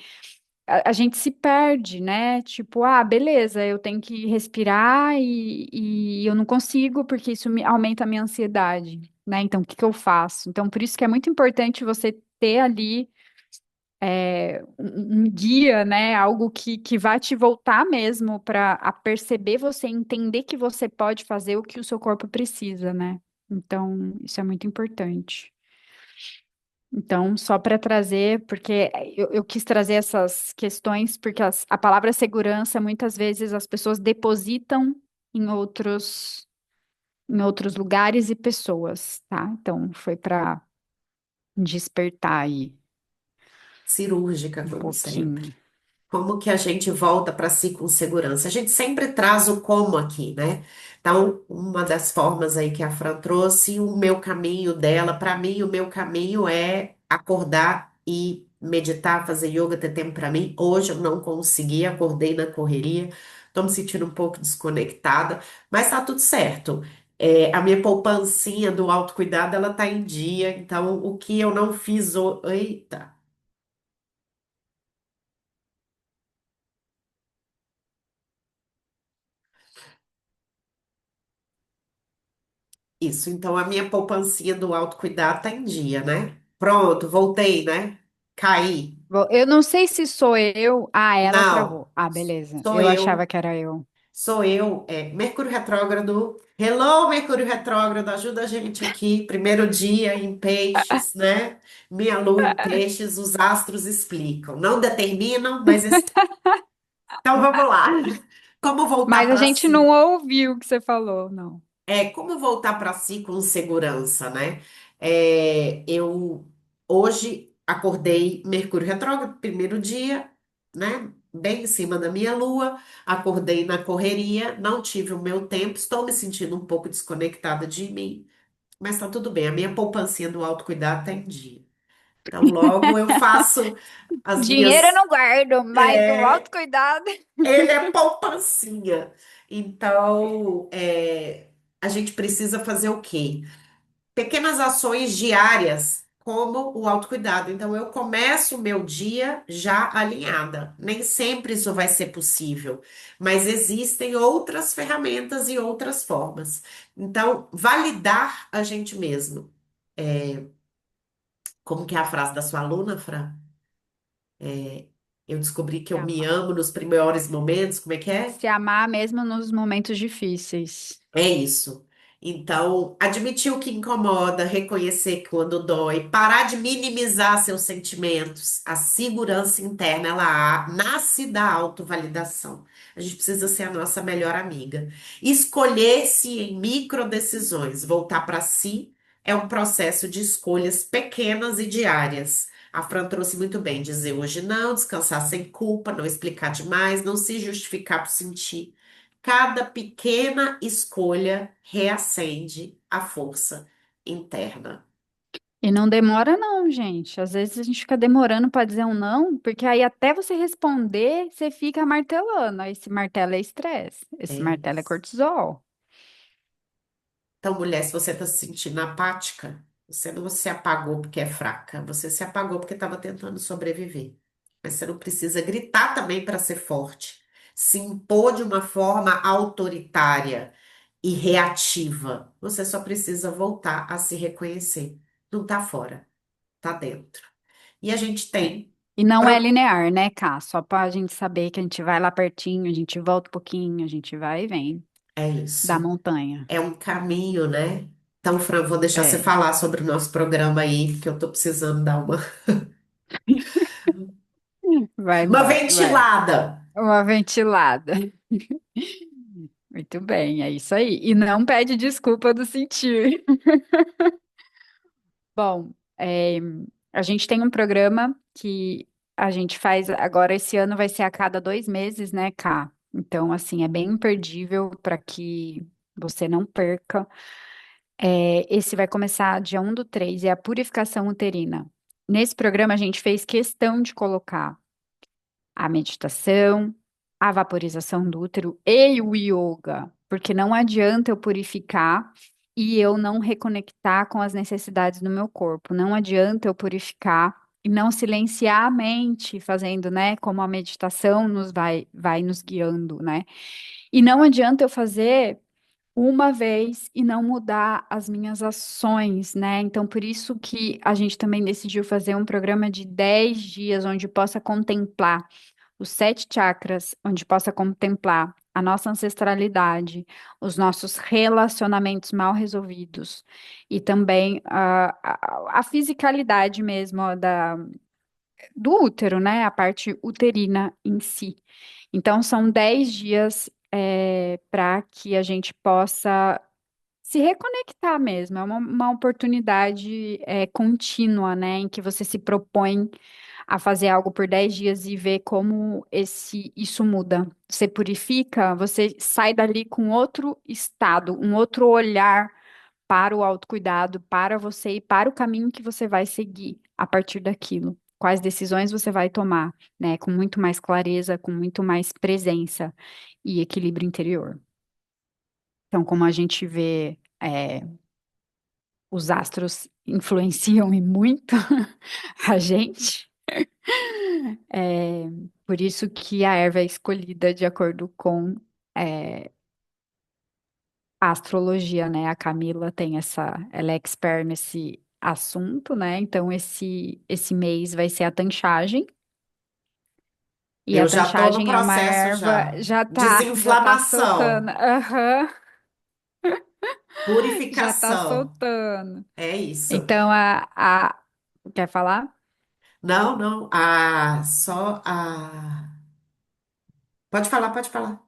a gente se perde, né? Tipo, beleza, eu tenho que respirar e eu não consigo porque isso aumenta a minha ansiedade, né? Então, o que que eu faço? Então, por isso que é muito importante você ter ali um guia, né? Algo que vai te voltar mesmo para a perceber você, entender que você pode fazer o que o seu corpo precisa, né? Então, isso é muito importante. Então, só para trazer, porque eu quis trazer essas questões, porque a palavra segurança, muitas vezes as pessoas depositam em outros lugares e pessoas, tá? Então, foi para despertar aí Cirúrgica, um como sempre. pouquinho. Como que a gente volta para si com segurança? A gente sempre traz o como aqui, né? Então, uma das formas aí que a Fran trouxe, o meu caminho dela, para mim, o meu caminho é acordar e meditar, fazer yoga, ter tempo para mim. Hoje eu não consegui, acordei na correria, tô me sentindo um pouco desconectada, mas tá tudo certo. A minha poupancinha do autocuidado, ela tá em dia, então o que eu não fiz, eita. Isso, então a minha poupancinha do autocuidado tá em dia, né? Pronto, voltei, né? Caí. Eu não sei se sou eu. Ela Não, travou. Beleza. sou Eu achava eu, que era eu. sou eu. Mercúrio retrógrado. Hello, Mercúrio retrógrado, ajuda a gente aqui. Primeiro dia em peixes, né? Minha lua em peixes, os astros explicam. Não determinam, mas explicam. Então vamos lá. Como voltar Mas a para gente não si? ouviu o que você falou, não. Como voltar para si com segurança, né? Eu hoje acordei Mercúrio retrógrado, primeiro dia, né? Bem em cima da minha lua, acordei na correria, não tive o meu tempo, estou me sentindo um pouco desconectada de mim, mas tá tudo bem, a minha poupancinha do autocuidado tá em dia. Então, logo eu faço as Dinheiro eu minhas. não guardo, mas o é, autocuidado. Ele é poupancinha. Então, a gente precisa fazer o quê? Pequenas ações diárias, como o autocuidado. Então, eu começo o meu dia já alinhada. Nem sempre isso vai ser possível, mas existem outras ferramentas e outras formas. Então, validar a gente mesmo. Como que é a frase da sua aluna, Fran? Eu descobri que Se eu me amar. amo nos primeiros momentos. Como é que é? Se amar mesmo nos momentos difíceis. É isso. Então, admitir o que incomoda, reconhecer quando dói, parar de minimizar seus sentimentos. A segurança interna, nasce da autovalidação. A gente precisa ser a nossa melhor amiga. Escolher-se em microdecisões, voltar para si, é um processo de escolhas pequenas e diárias. A Fran trouxe muito bem, dizer hoje não, descansar sem culpa, não explicar demais, não se justificar por sentir. Cada pequena escolha reacende a força interna. E não demora, não, gente. Às vezes a gente fica demorando para dizer um não, porque aí até você responder, você fica martelando. Aí esse martelo é estresse, É esse martelo é isso. cortisol. Então, mulher, se você está se sentindo apática, você não se apagou porque é fraca, você se apagou porque estava tentando sobreviver. Mas você não precisa gritar também para ser forte. Se impor de uma forma autoritária. e reativa. Você só precisa voltar a se reconhecer. Não tá fora, tá dentro. E a gente É. tem. E não é pro- linear, né, Cá? Só pra gente saber que a gente vai lá pertinho, a gente volta um pouquinho, a gente vai e vem É da isso. montanha. É um caminho, né? Então, Fran, vou deixar você É. falar sobre o nosso programa aí, porque eu tô precisando dar Vai, uma vai. ventilada. Uma ventilada. Muito bem, é isso aí. E não pede desculpa do sentir. Bom, a gente tem um programa que a gente faz agora, esse ano vai ser a cada 2 meses, né, Cá? Então, assim, é bem imperdível para que você não perca. Esse vai começar dia 1/3, é a purificação uterina. Nesse programa, a gente fez questão de colocar a meditação, a vaporização do útero e o yoga, porque não adianta eu purificar e eu não reconectar com as necessidades do meu corpo. Não adianta eu purificar e não silenciar a mente, fazendo, né, como a meditação vai nos guiando, né? E não adianta eu fazer uma vez e não mudar as minhas ações, né? Então, por isso que a gente também decidiu fazer um programa de 10 dias, onde possa contemplar os 7 chakras, onde possa contemplar a nossa ancestralidade, os nossos relacionamentos mal resolvidos e também a fisicalidade mesmo ó, do útero, né? A parte uterina em si. Então, são 10 dias para que a gente possa se reconectar mesmo. É uma oportunidade contínua, né? Em que você se propõe a fazer algo por 10 dias e ver como isso muda. Você purifica, você sai dali com outro estado, um outro olhar para o autocuidado, para você e para o caminho que você vai seguir a partir daquilo. Quais decisões você vai tomar, né? Com muito mais clareza, com muito mais presença e equilíbrio interior. Então, como a gente vê, os astros influenciam e muito a gente. É, por isso que a erva é escolhida de acordo com é, a astrologia, né? A Camila tem ela é expert nesse assunto, né? Então esse mês vai ser a tanchagem e a Eu já tô no tanchagem é uma processo erva já. já tá soltando, Desinflamação, aham, já tá purificação. soltando. É isso. Então quer falar? Não, não. Só a. Pode falar, pode falar.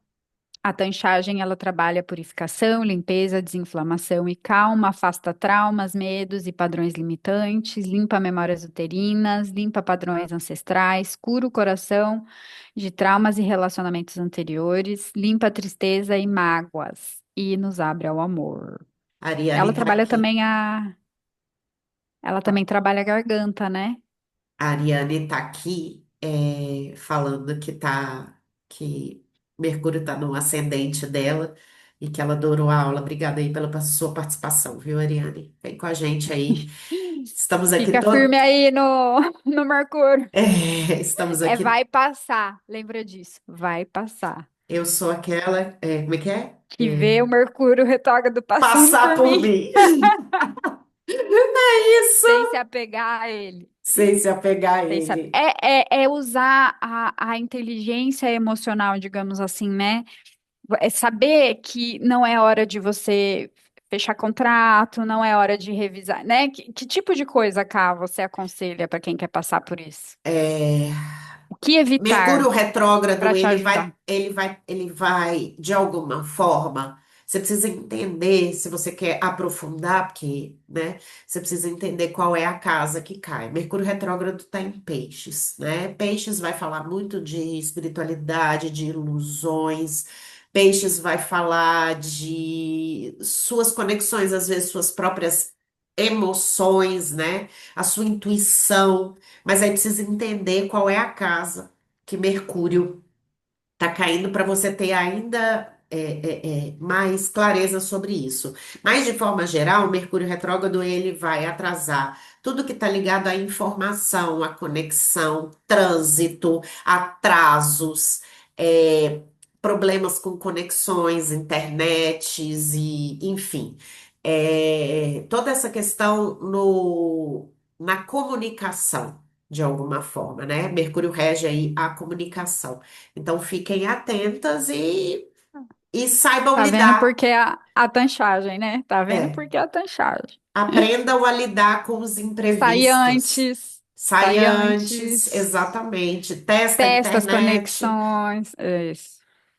A tanchagem, ela trabalha a purificação, limpeza, desinflamação e calma, afasta traumas, medos e padrões limitantes, limpa memórias uterinas, limpa padrões ancestrais, cura o coração de traumas e relacionamentos anteriores, limpa tristeza e mágoas e nos abre ao amor. A Ariane Ela tá trabalha aqui. também ela também trabalha a garganta, né? A Ariane tá aqui falando que Mercúrio tá no ascendente dela e que ela adorou a aula. Obrigada aí pela sua participação, viu, Ariane? Vem com a gente aí. Estamos aqui Fica todo, firme aí no, no Mercúrio. estamos É aqui. vai passar, lembra disso, vai passar. Eu sou aquela, como é que é? Que vê o Mercúrio retrógrado passando Passar por por mim, mim. É sem isso. se apegar a ele. Sem se apegar a Sem se ele. é usar a inteligência emocional, digamos assim, né? É saber que não é hora de você fechar contrato, não é hora de revisar, né? Que tipo de coisa, cá, você aconselha para quem quer passar por isso? É, O que Mercúrio evitar retrógrado, para te ajudar? ele vai, de alguma forma, você precisa entender, se você quer aprofundar, porque, né, você precisa entender qual é a casa que cai. Mercúrio retrógrado está em Peixes, né? Peixes vai falar muito de espiritualidade, de ilusões. Peixes vai falar de suas conexões, às vezes suas próprias emoções, né? A sua intuição. Mas aí precisa entender qual é a casa que Mercúrio está caindo para você ter ainda mais clareza sobre isso. Mas de forma geral, o Mercúrio retrógrado ele vai atrasar tudo que está ligado à informação, à conexão, trânsito, atrasos, é, problemas com conexões, internets e, enfim, toda essa questão na comunicação, de alguma forma, né? Mercúrio rege aí a comunicação. Então, fiquem atentas e saibam Tá vendo por lidar. que a tanchagem, né? Tá vendo É, por que a tanchagem? aprendam a lidar com os Sai imprevistos. antes, Sai sai antes, antes, exatamente. Testa a testa as internet. conexões.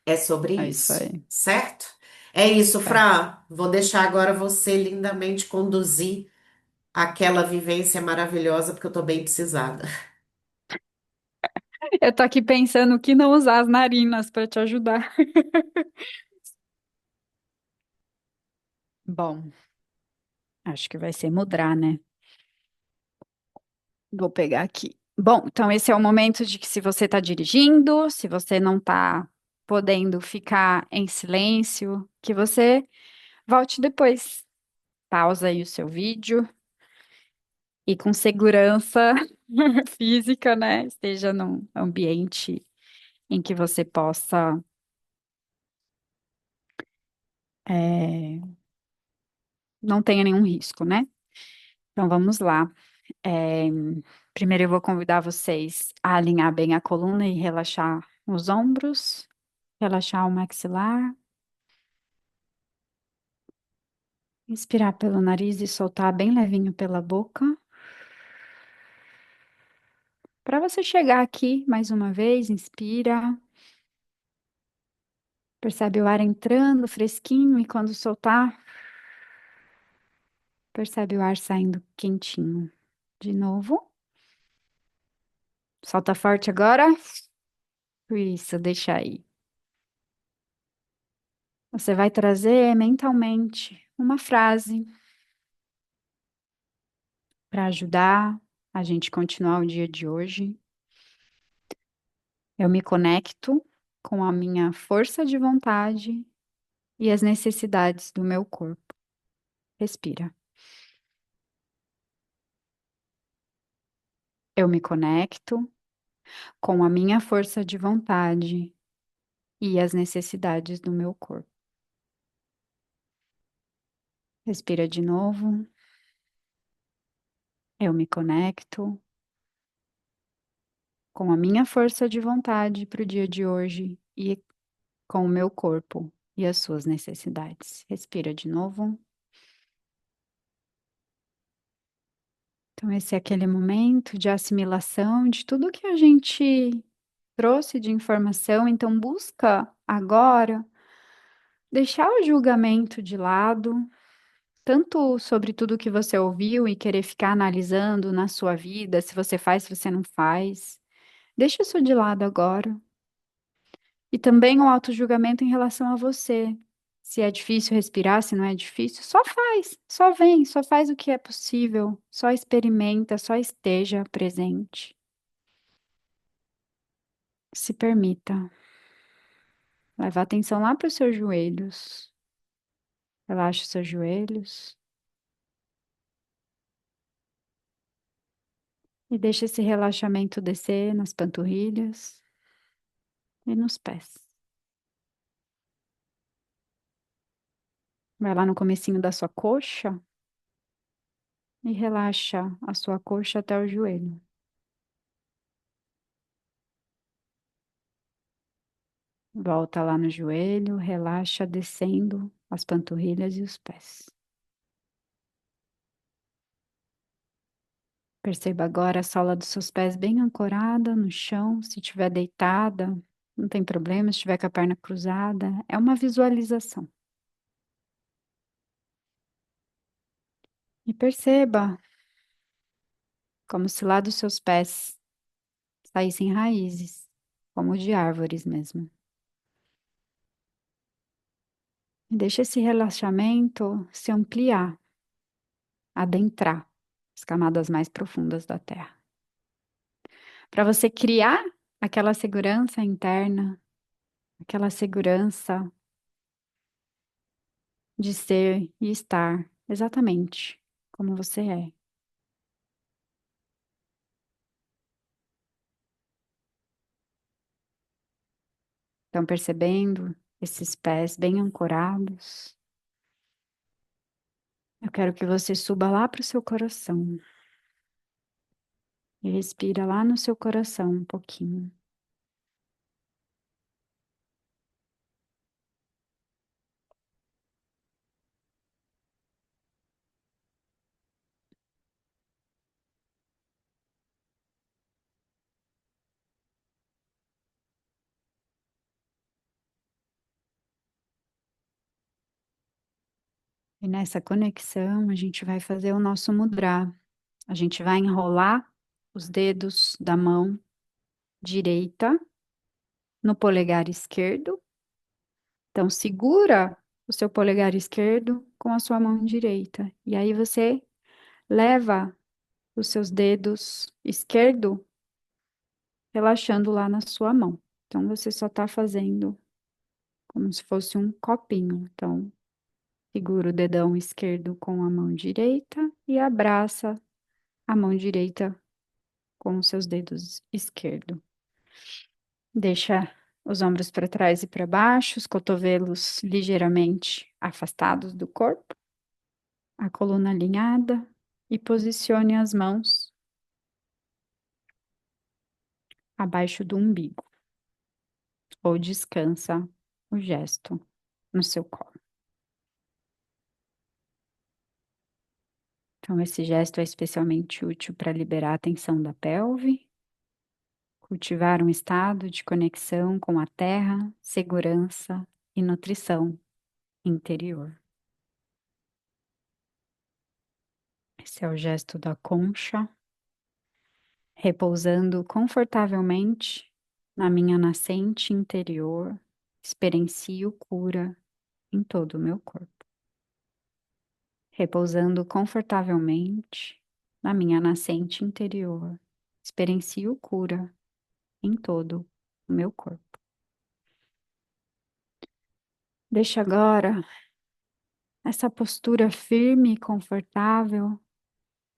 É sobre É isso isso, aí. certo? É isso, É. Fran. Vou deixar agora você lindamente conduzir aquela vivência maravilhosa, porque eu tô bem precisada. Eu tô aqui pensando o que não usar as narinas para te ajudar. Bom, acho que vai ser mudrar, né? Vou pegar aqui. Bom, então esse é o momento de que se você está dirigindo, se você não está podendo ficar em silêncio, que você volte depois. Pausa aí o seu vídeo e com segurança física, né? Esteja num ambiente em que você possa, não tenha nenhum risco, né? Então vamos lá. É, primeiro eu vou convidar vocês a alinhar bem a coluna e relaxar os ombros, relaxar o maxilar, inspirar pelo nariz e soltar bem levinho pela boca. Para você chegar aqui mais uma vez, inspira, percebe o ar entrando fresquinho e quando soltar, percebe o ar saindo quentinho. De novo, solta forte agora. Isso, deixa aí. Você vai trazer mentalmente uma frase para ajudar a gente continuar o dia de hoje. Eu me conecto com a minha força de vontade e as necessidades do meu corpo. Respira. Eu me conecto com a minha força de vontade e as necessidades do meu corpo. Respira de novo. Eu me conecto com a minha força de vontade para o dia de hoje e com o meu corpo e as suas necessidades. Respira de novo. Então, esse é aquele momento de assimilação de tudo que a gente trouxe de informação. Então, busca agora deixar o julgamento de lado, tanto sobre tudo que você ouviu e querer ficar analisando na sua vida, se você faz, se você não faz. Deixa isso de lado agora. E também o autojulgamento em relação a você. Se é difícil respirar, se não é difícil, só faz, só vem, só faz o que é possível, só experimenta, só esteja presente. Se permita. Leva a atenção lá para os seus joelhos. Relaxa os seus joelhos e deixa esse relaxamento descer nas panturrilhas e nos pés. Vai lá no comecinho da sua coxa e relaxa a sua coxa até o joelho. Volta lá no joelho, relaxa descendo as panturrilhas e os pés. Perceba agora a sola dos seus pés bem ancorada no chão. Se estiver deitada, não tem problema. Se estiver com a perna cruzada, é uma visualização. E perceba como se lá dos seus pés saíssem raízes, como de árvores mesmo. E deixa esse relaxamento se ampliar, adentrar as camadas mais profundas da Terra. Para você criar aquela segurança interna, aquela segurança de ser e estar exatamente como você é. Estão percebendo esses pés bem ancorados? Eu quero que você suba lá para o seu coração e respira lá no seu coração um pouquinho. E nessa conexão, a gente vai fazer o nosso mudra. A gente vai enrolar os dedos da mão direita no polegar esquerdo. Então, segura o seu polegar esquerdo com a sua mão direita. E aí você leva os seus dedos esquerdo relaxando lá na sua mão. Então, você só está fazendo como se fosse um copinho. Então, segura o dedão esquerdo com a mão direita e abraça a mão direita com os seus dedos esquerdo. Deixa os ombros para trás e para baixo, os cotovelos ligeiramente afastados do corpo, a coluna alinhada e posicione as mãos abaixo do umbigo ou descansa o gesto no seu colo. Então, esse gesto é especialmente útil para liberar a tensão da pelve, cultivar um estado de conexão com a terra, segurança e nutrição interior. Esse é o gesto da concha, repousando confortavelmente na minha nascente interior, experiencio cura em todo o meu corpo. Repousando confortavelmente na minha nascente interior, experiencio cura em todo o meu corpo. Deixa agora essa postura firme e confortável,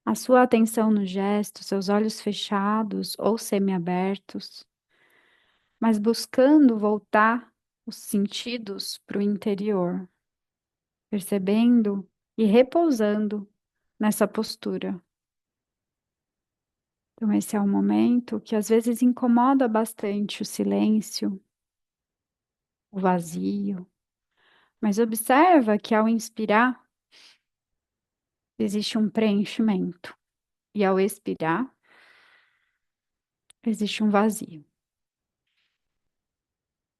a sua atenção no gesto, seus olhos fechados ou semiabertos, mas buscando voltar os sentidos para o interior, percebendo e repousando nessa postura. Então, esse é um momento que às vezes incomoda bastante o silêncio, o vazio, mas observa que ao inspirar, existe um preenchimento, e ao expirar, existe um vazio.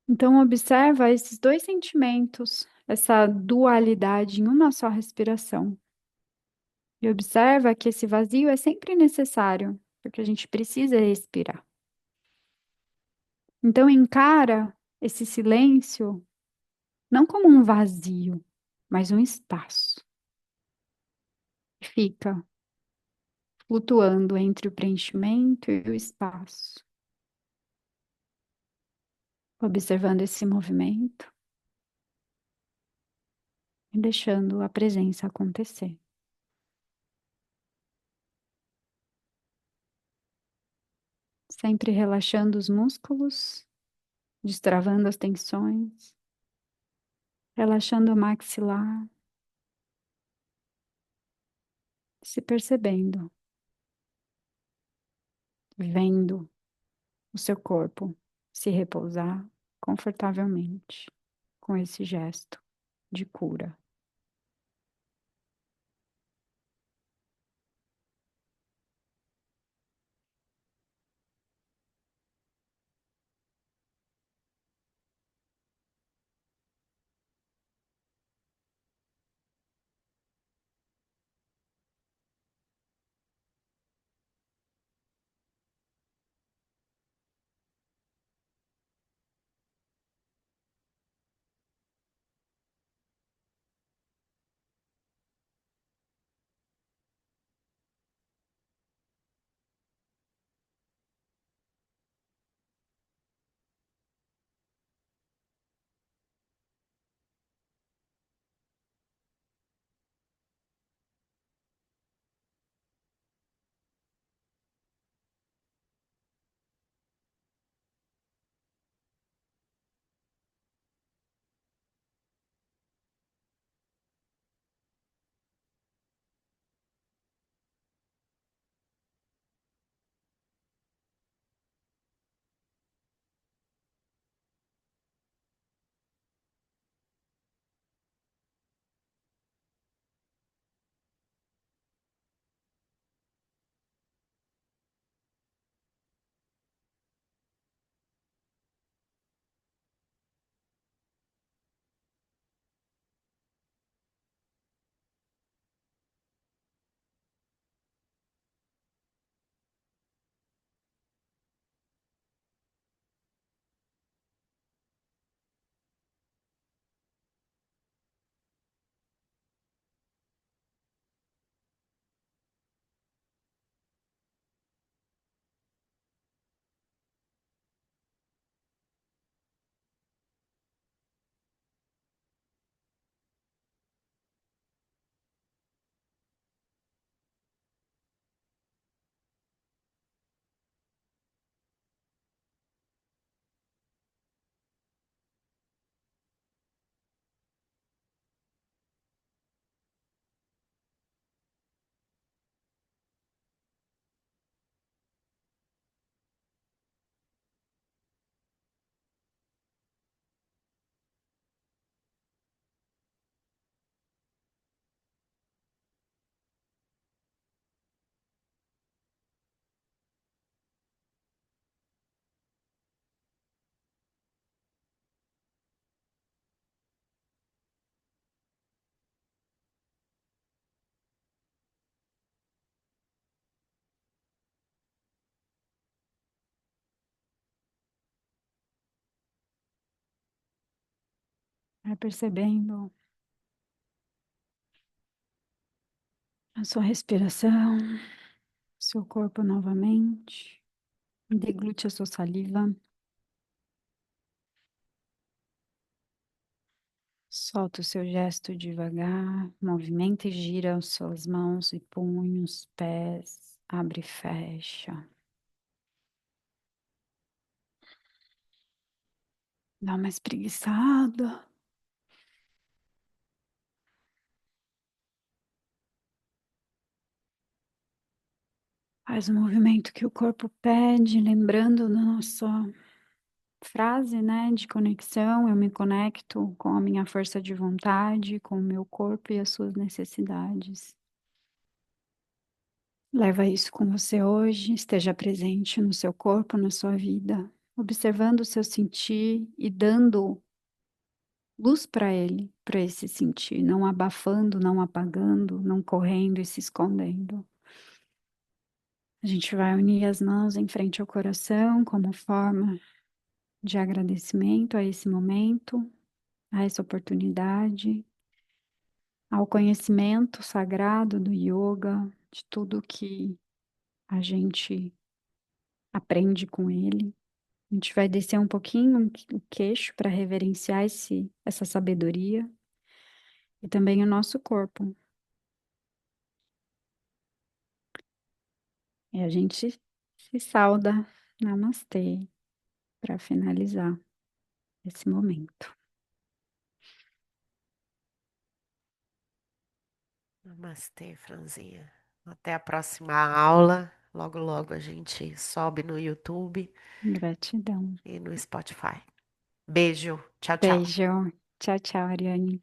Então, observa esses dois sentimentos, essa dualidade em uma só respiração. E observa que esse vazio é sempre necessário, porque a gente precisa respirar. Então, encara esse silêncio não como um vazio, mas um espaço. Fica flutuando entre o preenchimento e o espaço, observando esse movimento e deixando a presença acontecer. Sempre relaxando os músculos, destravando as tensões, relaxando o maxilar, se percebendo, vendo o seu corpo se repousar confortavelmente com esse gesto de cura. Vai percebendo a sua respiração, seu corpo novamente. Deglute a sua saliva. Solta o seu gesto devagar. Movimenta e gira as suas mãos e punhos, pés. Abre e fecha. Dá uma espreguiçada. Faz o movimento que o corpo pede, lembrando da nossa frase, né, de conexão. Eu me conecto com a minha força de vontade, com o meu corpo e as suas necessidades. Leva isso com você hoje, esteja presente no seu corpo, na sua vida, observando o seu sentir e dando luz para ele, para esse sentir, não abafando, não apagando, não correndo e se escondendo. A gente vai unir as mãos em frente ao coração como forma de agradecimento a esse momento, a essa oportunidade, ao conhecimento sagrado do yoga, de tudo que a gente aprende com ele. A gente vai descer um pouquinho o queixo para reverenciar essa sabedoria e também o nosso corpo. E a gente se sauda. Namastê, para finalizar esse momento. Namastê, Franzinha. Até a próxima aula. Logo, logo a gente sobe no YouTube Gratidão. e no Spotify. Beijo. Tchau, tchau. Beijo. Tchau, tchau, Ariane.